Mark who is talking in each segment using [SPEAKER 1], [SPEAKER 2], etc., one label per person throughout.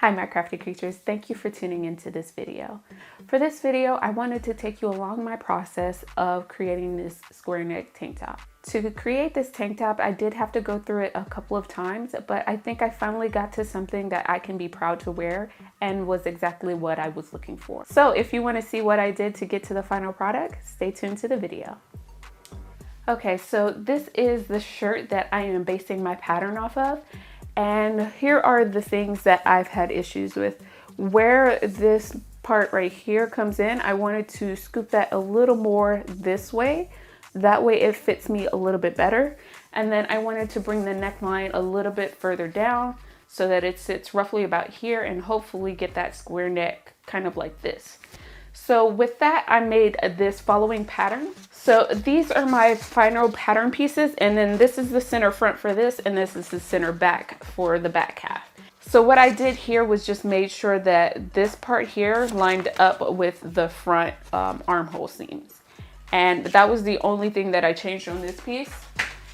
[SPEAKER 1] Hi my crafty creatures, thank you for tuning into this video. For this video, I wanted to take you along my process of creating this square neck tank top. To create this tank top, I did have to go through it a couple of times, but I think I finally got to something that I can be proud to wear and was exactly what I was looking for. So if you want to see what I did to get to the final product, stay tuned to the video. Okay, so this is the shirt that I am basing my pattern off of. And here are the things that I've had issues with. Where this part right here comes in, I wanted to scoop that a little more this way. That way it fits me a little bit better. And then I wanted to bring the neckline a little bit further down so that it sits roughly about here and hopefully get that square neck kind of like this. So with that, I made this following pattern. So these are my final pattern pieces, and then this is the center front for this, and this is the center back for the back half. So what I did here was just made sure that this part here lined up with the front armhole seams. And that was the only thing that I changed on this piece.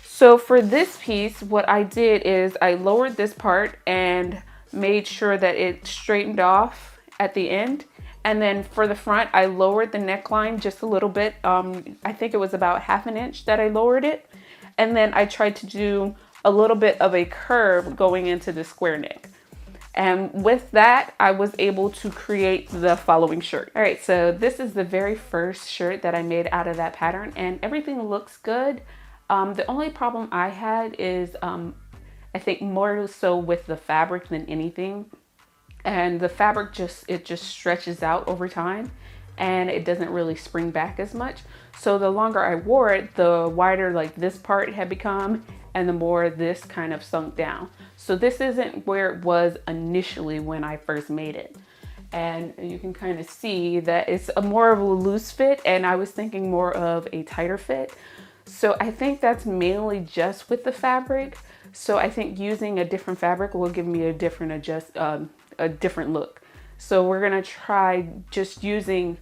[SPEAKER 1] So for this piece, what I did is I lowered this part and made sure that it straightened off at the end. And then for the front, I lowered the neckline just a little bit. I think it was about 1/2 inch that I lowered it. And then I tried to do a little bit of a curve going into the square neck. And with that, I was able to create the following shirt. All right, so this is the very first shirt that I made out of that pattern, and everything looks good. The only problem I had is I think more so with the fabric than anything. And the fabric just stretches out over time and it doesn't really spring back as much. So the longer I wore it, the wider like this part had become and the more this kind of sunk down. So this isn't where it was initially when I first made it. And you can kind of see that it's a more of a loose fit, and I was thinking more of a tighter fit. So I think that's mainly just with the fabric. So I think using a different fabric will give me a different a different look. So we're gonna try just using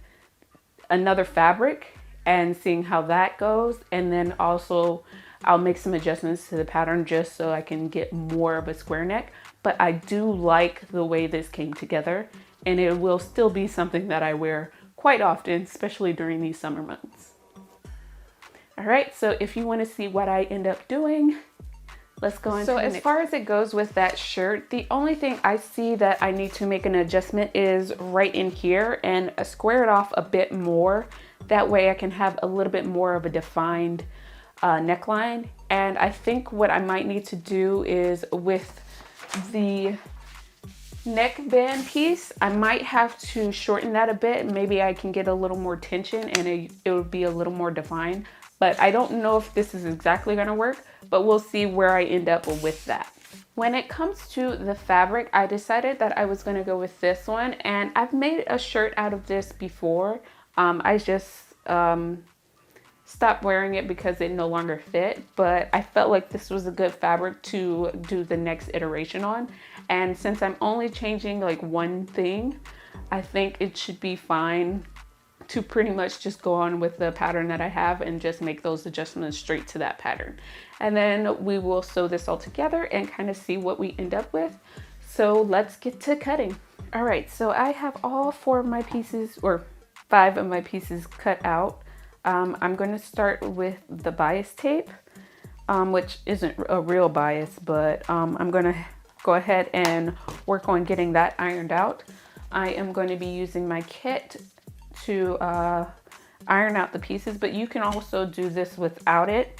[SPEAKER 1] another fabric and seeing how that goes. And then also I'll make some adjustments to the pattern just so I can get more of a square neck. But I do like the way this came together, and it will still be something that I wear quite often, especially during these summer months. All right, so if you want to see what I end up doing, let's go into. So as far as it goes with that shirt, the only thing I see that I need to make an adjustment is right in here and square it off a bit more. That way I can have a little bit more of a defined neckline. And I think what I might need to do is with the neckband piece, I might have to shorten that a bit. Maybe I can get a little more tension and it would be a little more defined. But I don't know if this is exactly gonna work, but we'll see where I end up with that. When it comes to the fabric, I decided that I was gonna go with this one, and I've made a shirt out of this before. I just stopped wearing it because it no longer fit, but I felt like this was a good fabric to do the next iteration on. And since I'm only changing like one thing, I think it should be fine to pretty much just go on with the pattern that I have and just make those adjustments straight to that pattern. And then we will sew this all together and kind of see what we end up with. So let's get to cutting. All right, so I have all 4 of my pieces, or 5 of my pieces cut out. I'm going to start with the bias tape, which isn't a real bias, but I'm going to go ahead and work on getting that ironed out. I am going to be using my kit to iron out the pieces, but you can also do this without it.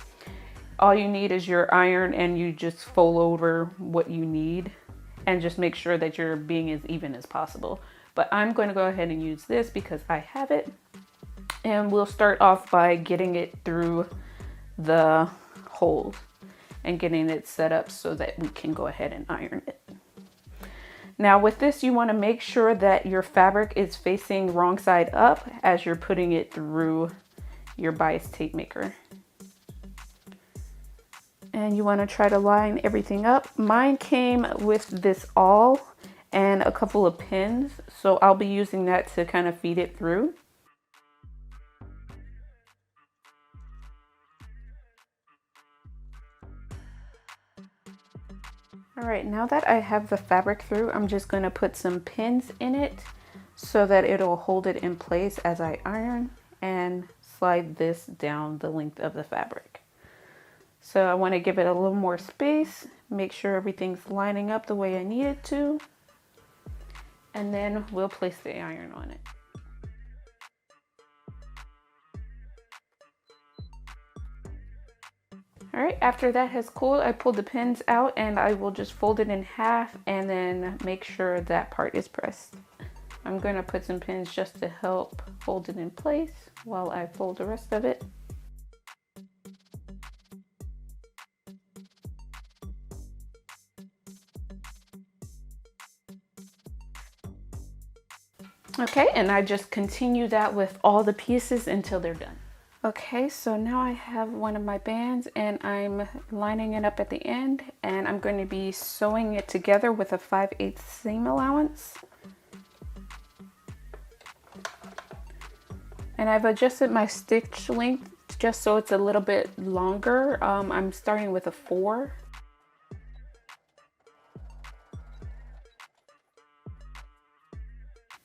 [SPEAKER 1] All you need is your iron, and you just fold over what you need and just make sure that you're being as even as possible. But I'm going to go ahead and use this because I have it, and we'll start off by getting it through the holes and getting it set up so that we can go ahead and iron it. Now with this, you want to make sure that your fabric is facing wrong side up as you're putting it through your bias tape maker. And you want to try to line everything up. Mine came with this awl and a couple of pins, so I'll be using that to kind of feed it through. All right, now that I have the fabric through, I'm just going to put some pins in it so that it'll hold it in place as I iron, and slide this down the length of the fabric. So I want to give it a little more space, make sure everything's lining up the way I need it to, and then we'll place the iron on it. All right, after that has cooled, I pulled the pins out and I will just fold it in half and then make sure that part is pressed. I'm going to put some pins just to help hold it in place while I fold the rest of it. Okay, and I just continue that with all the pieces until they're done. Okay, so now I have one of my bands and I'm lining it up at the end, and I'm going to be sewing it together with a 5/8 seam allowance. And I've adjusted my stitch length just so it's a little bit longer. I'm starting with a 4.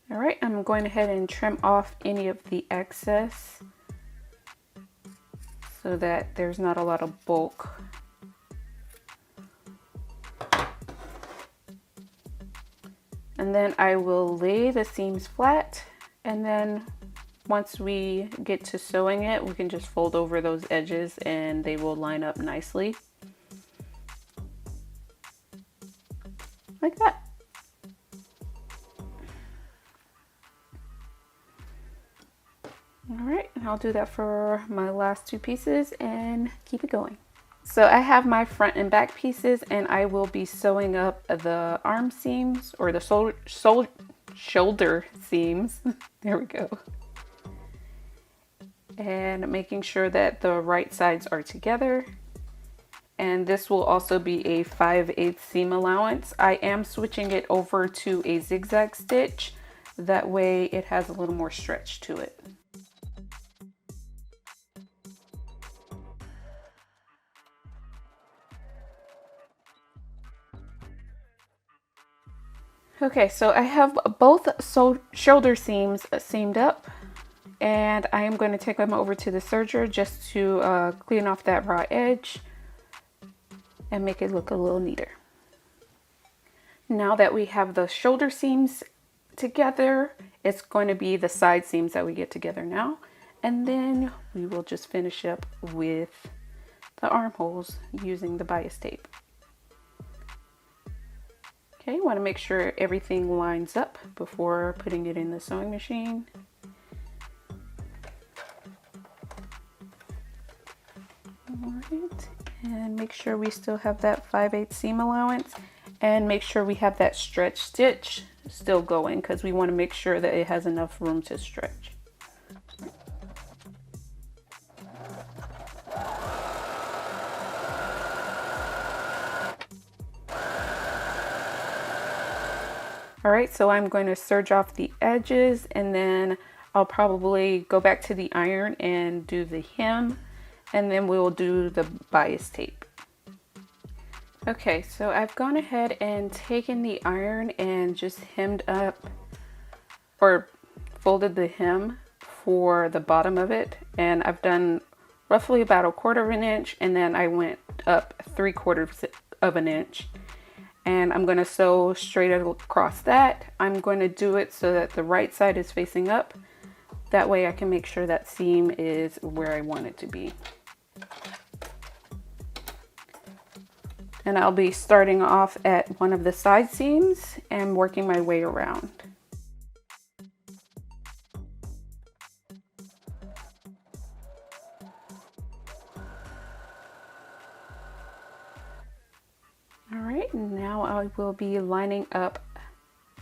[SPEAKER 1] All right, I'm going ahead and trim off any of the excess so that there's not a lot of bulk. And then I will lay the seams flat, and then once we get to sewing it, we can just fold over those edges and they will line up nicely. Like that. All right, and I'll do that for my last 2 pieces and keep it going. So I have my front and back pieces, and I will be sewing up the arm seams, or the shoulder seams. There we go. And making sure that the right sides are together. And this will also be a 5/8 seam allowance. I am switching it over to a zigzag stitch. That way it has a little more stretch to it. Okay, so I have both shoulder seams seamed up, and I am going to take them over to the serger just to clean off that raw edge and make it look a little neater. Now that we have the shoulder seams together, it's going to be the side seams that we get together now, and then we will just finish up with the armholes using the bias tape. Okay, want to make sure everything lines up before putting it in the sewing machine. All right, and make sure we still have that 5/8 seam allowance, and make sure we have that stretch stitch still going, because we want to make sure that it has enough room to stretch. All right, so I'm going to serge off the edges, and then I'll probably go back to the iron and do the hem, and then we'll do the bias tape. Okay, so I've gone ahead and taken the iron and just hemmed up, or folded the hem for the bottom of it, and I've done roughly about 1/4 of an inch, and then I went up 3/4 of an inch. And I'm going to sew straight across that. I'm going to do it so that the right side is facing up. That way I can make sure that seam is where I want it to be. And I'll be starting off at one of the side seams and working my way around. Alright, now I will be lining up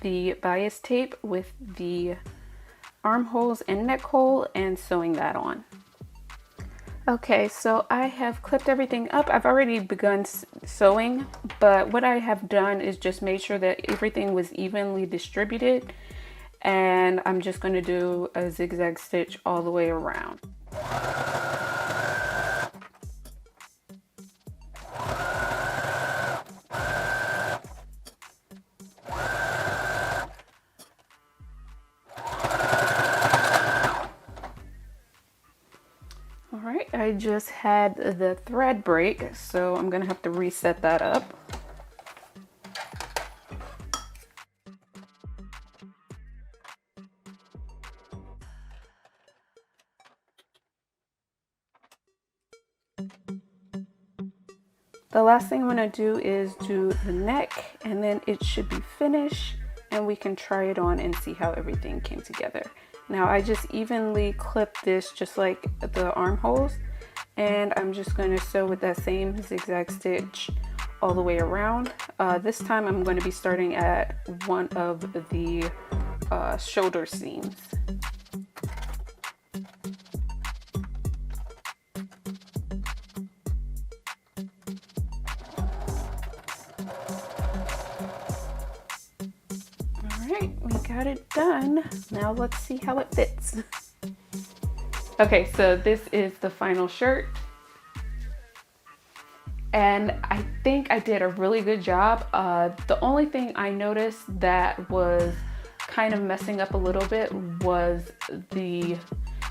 [SPEAKER 1] the bias tape with the armholes and neck hole and sewing that on. Okay, so I have clipped everything up. I've already begun sewing, but what I have done is just made sure that everything was evenly distributed, and I'm just going to do a zigzag stitch all the way around. I just had the thread break, so I'm gonna have to reset that up. The last thing I'm gonna do is do the neck, and then it should be finished and we can try it on and see how everything came together. Now I just evenly clipped this just like the armholes, and I'm just going to sew with that same zigzag stitch all the way around. This time I'm going to be starting at one of the shoulder seams. Alright, we got it done. Now let's see how it fits. Okay, so this is the final shirt. And I think I did a really good job. The only thing I noticed that was kind of messing up a little bit was the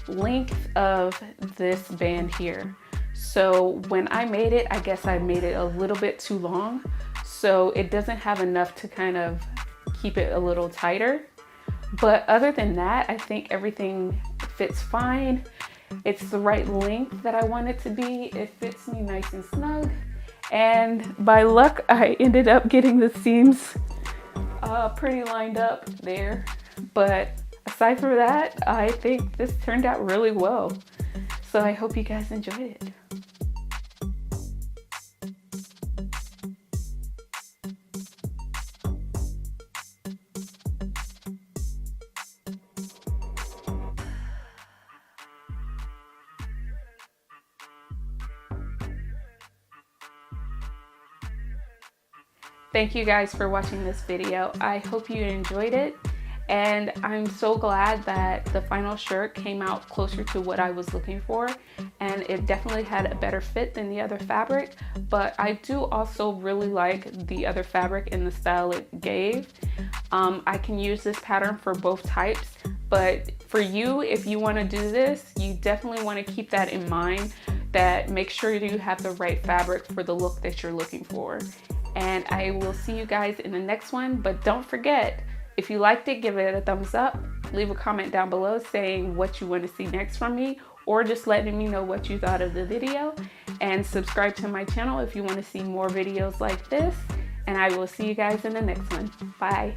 [SPEAKER 1] length of this band here. So when I made it, I guess I made it a little bit too long. So it doesn't have enough to kind of keep it a little tighter. But other than that, I think everything fits fine. It's the right length that I want it to be. It fits me nice and snug. And by luck, I ended up getting the seams pretty lined up there. But aside from that, I think this turned out really well. So I hope you guys enjoyed it. Thank you guys for watching this video. I hope you enjoyed it, and I'm so glad that the final shirt came out closer to what I was looking for, and it definitely had a better fit than the other fabric. But I do also really like the other fabric and the style it gave. I can use this pattern for both types, but for you, if you want to do this, you definitely want to keep that in mind, that make sure you have the right fabric for the look that you're looking for. And I will see you guys in the next one. But don't forget, if you liked it, give it a thumbs up. Leave a comment down below saying what you want to see next from me, or just letting me know what you thought of the video. And subscribe to my channel if you want to see more videos like this. And I will see you guys in the next one. Bye.